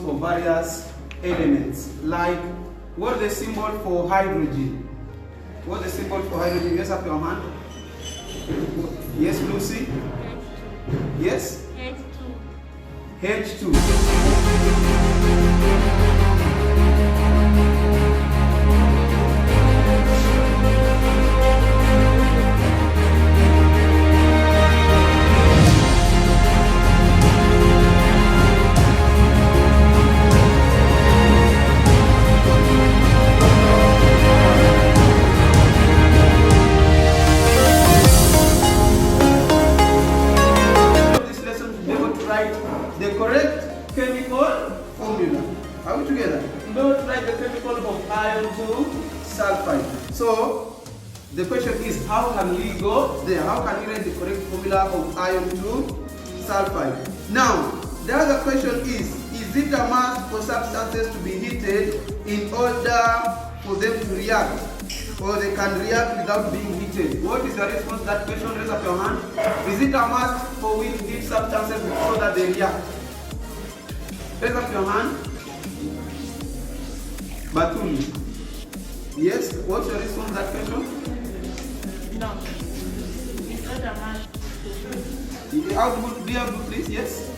for various elements. Like, what's the symbol for hydrogen? What's the symbol for hydrogen? Raise up your hand. Yes, Lucy? Yes? H2. The correct chemical formula. Are we together? Don't write the chemical of iron to sulfide. So the question is, how can we go there? How can we write the correct formula of iron to sulfide? Now, the other question is it a must for substances to be heated in order for them to react? Or they can react without being heated? What is the response to that question? Raise up your hand. Is it a must for we to heat substances so that they react? Raise up your hand. Batuli. Yes? What's your response to that question? No. It's not a must. Output, be able to please, yes?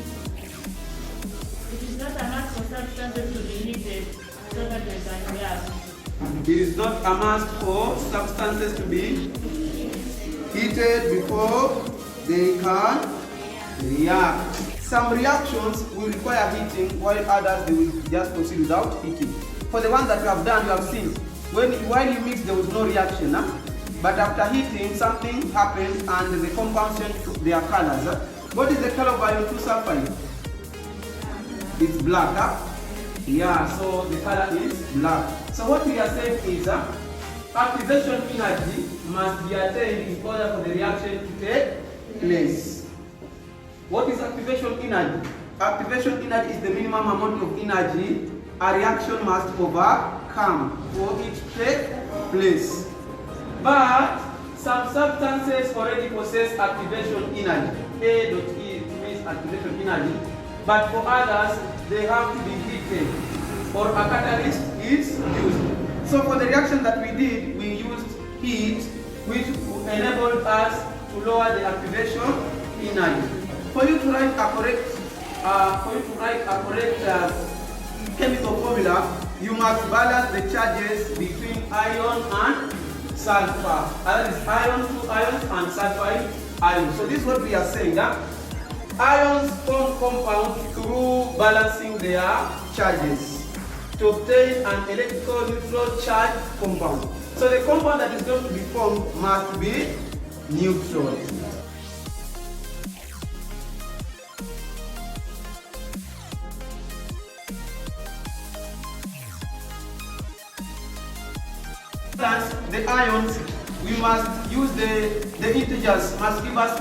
It is not a must for substances to be heated so that they can react. It is not a must for substances to be heated before they can react. Some reactions will require heating, while others they will just proceed without heating. For the ones that you have done, you have seen, while you mix there was no reaction, but after heating something happened and the compounds changed their colors. What is the color of iron 2 sulfide? It's black. Yeah, so the color is black. So what we are saying is activation energy must be attained in order for the reaction to take place. What is activation energy? Activation energy is the minimum amount of energy a reaction must overcome for it to take place. But some substances already possess activation energy. A.E means activation energy. But for others, they have to be heated or a catalyst is used. So for the reaction that we did, we used heat, which enabled us to lower the activation energy. For you to write a correct chemical formula, you must balance the charges between iron and sulfur. That is iron to ions and sulfide ions. So this is what we are saying. Ions form compounds through balancing their charges to obtain an electrical neutral charge compound. So the compound that is going to be formed must be neutral. The ions, we must use the integers must give us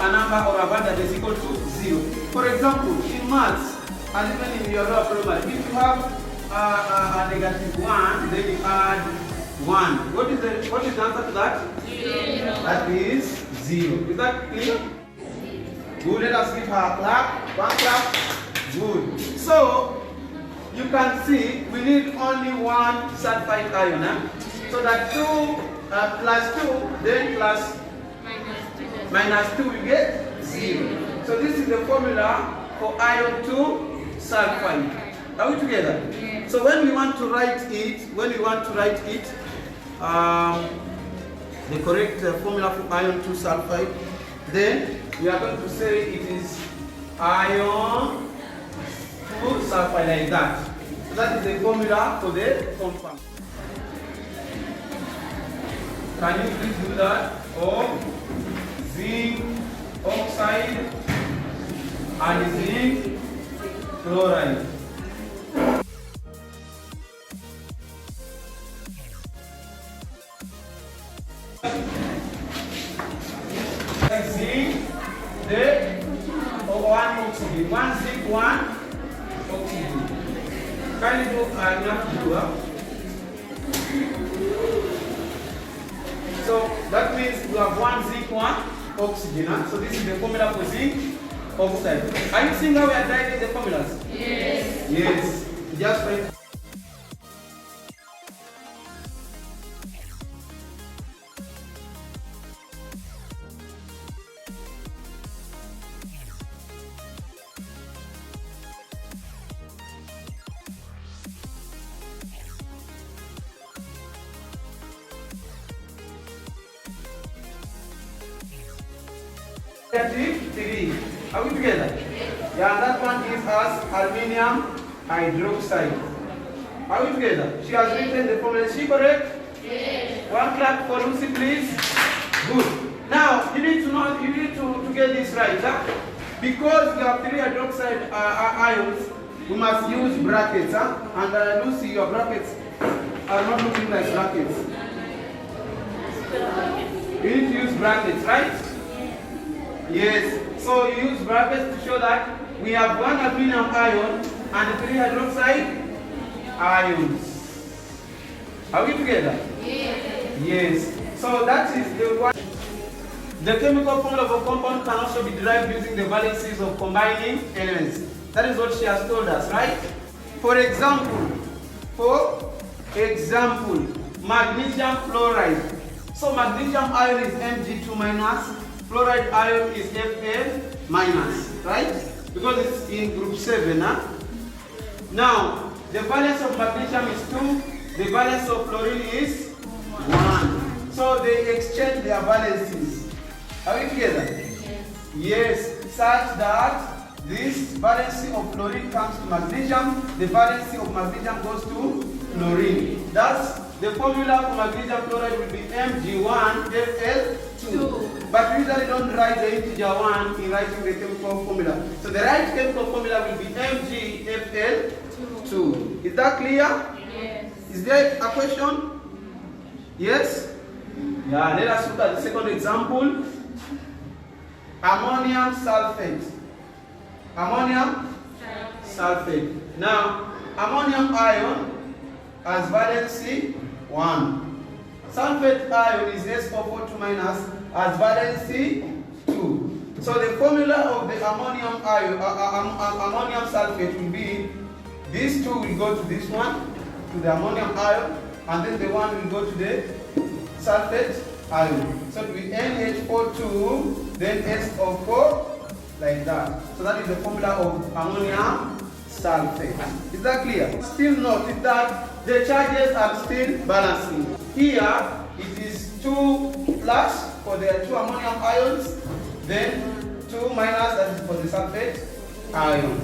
a number or a value that is equal to 0. For example, in maths, and even in your lower primary, if you have a -1, then you add 1. What is the answer to that? 0. That is 0. Is that clear? Good. Let us give her a clap. One clap. Good. So you can see we need only one sulfide ion. So that 2 plus 2, then plus minus 2, we get 0. So this is the formula for iron 2 sulfide. Are we together? Yeah. So when we want to write it, the correct formula for iron 2 sulfide, then we are going to say it is iron 2 sulfide like that. So that is the formula for the compound. Can you please do that? Or zinc oxide and zinc chloride. Zinc, one oxygen, one zinc, one oxygen. Can you do enough? So that means you have one zinc, one oxygen. So this is the formula for zinc oxide. Are you seeing how we are writing the formulas? Yes. Yes. Just write. Three. Are we together? Yeah, that one is as aluminium hydroxide. Are we together? She has written the formula. Is she correct? Yes. One clap for Lucy, please. Good. Now you need to know. You need to get this right. Huh? Because we have 3 hydroxide ions, we must use brackets. Huh? And Lucy, your brackets are not looking like brackets. You need to use brackets, right? Yes. So you use brackets to show that we have 1 aluminium ion and 3 hydroxide ions. Are we together? Yes. Yes. So that is the one. The chemical formula of a compound can also be derived using the valencies of combining elements. That is what she has told us, right? For example, magnesium fluoride. So magnesium ion is Mg2 minus, fluoride ion is Fl minus, right? Because it's in group 7. Huh? Now, the valence of magnesium is 2, the valence of fluorine is 1. So they exchange their valencies. Are we together? Yes. Yes, such that this valency of fluorine comes to magnesium, the valency of magnesium goes to fluorine. Thus, the formula for magnesium chloride will be Mg1Fl2. But we usually don't write the integer 1 in writing the chemical formula. So the right chemical formula will be MgFl2. Is that clear? Yes. Is there a question? Yes? Yeah, let us look at the second example. Ammonium sulfate. Ammonium sulfate. Now, ammonium ion has valency 1. Sulfate ion is SO42 minus, has valency 2. So the formula of the ammonium ion, ammonium sulfate will be, these 2 will go to this one, to the ammonium ion, and then the 1 will go to the sulfate ion. So it will be NH42, then SO4, like that. So that is the formula of ammonium sulfate. Is that clear? Still note that the charges are still balancing. Here it is 2 plus for the 2 ammonium ions, then 2 minus, that is for the sulfate ion.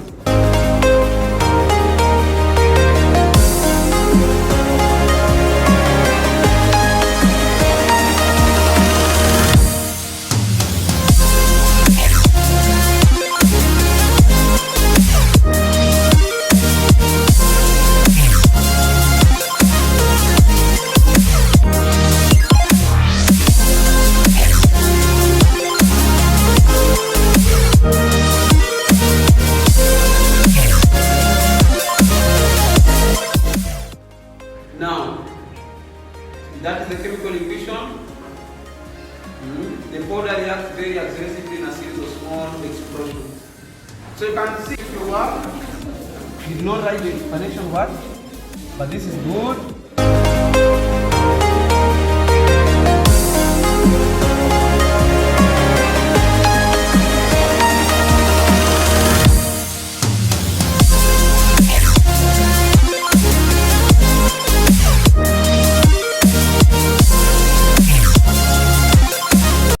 Now, that is the chemical equation. The powder reacts very aggressively in a series of small explosions. So you can see if you work, you did not write the explanation what, but this is good.